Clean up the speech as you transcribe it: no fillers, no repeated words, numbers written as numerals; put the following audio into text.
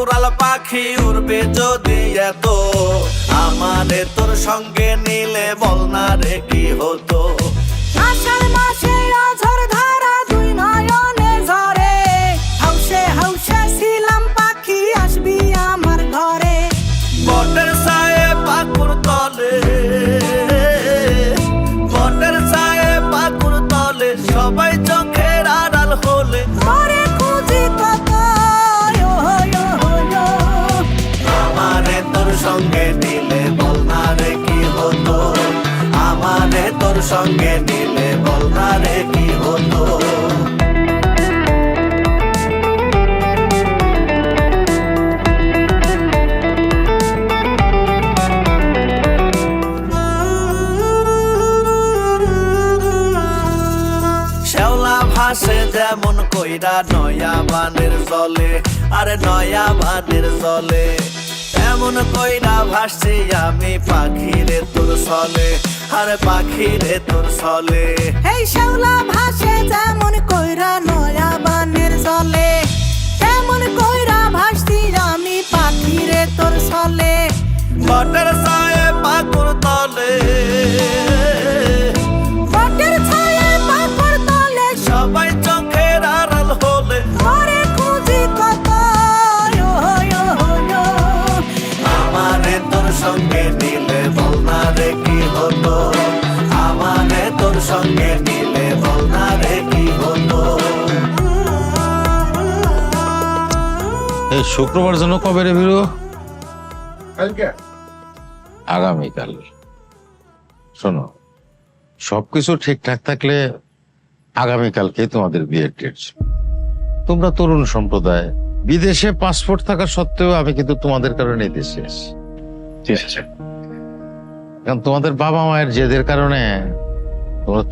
উড়াল পাখি উড়বে যদি এত, আমারে তোর সঙ্গে নিলে বল না রে কি হতো। আষাঢ় মাসে অঝর ধারা দুই নয়নে ঝরে, হাউসে হাউসে ছিলাম পাখি আসবি আমার ঘরে। বটের ছায়ে পাকুর তলে, বটের ছায়ে পাকুর তলে সবাই চোখের আড়াল হলে, ঘরে খুঁজি কত আমারে তোর সঙ্গে নিলে বল না রে কি হতো, আমারে তোর সঙ্গে নিলে বল না রে কি হতো। শ্যাওলা ভাসে যেমন কইরা নয়া বানের জলে, আরে নয়া বানের জলে এমন কইরা ভাসছি আমি পাখিরে তোর চলে, আরে পাখিরে তোর চলে। এই শ্যাওলা ভাসে যেমন কইরা নয়া বানের জলে, তেমন কইরা ভাসছি আমি পাখিরে তোর চলে। বটের ছায়ে পাকুর তলে, বটের ছায়ে পাকুর তলে সবাই চোখের আড়াল হলে, ঘরে খুঁজি কত আমারে তোর সঙ্গে নিলে বল না রে কি হতো, আমারে তোর সঙ্গে নিলে বল না রে কি হতো। এই শুক্রবার জন্য কবে রে ভিড়ো? কালকে আগামীকাল। শোনো, সবকিছু ঠিকঠাক থাকলে আগামীকালকেই তোমাদের বিয়ের ডেট। তোমরা তরুণ সম্প্রদায়, বিদেশে পাসপোর্ট থাকা সত্ত্বেও আমি কিন্তু তোমাদের কারণে দেশে আসি। ঠিক আছে। কারণ তোমাদের বাবা মায়ের জেদের কারণে তোমরা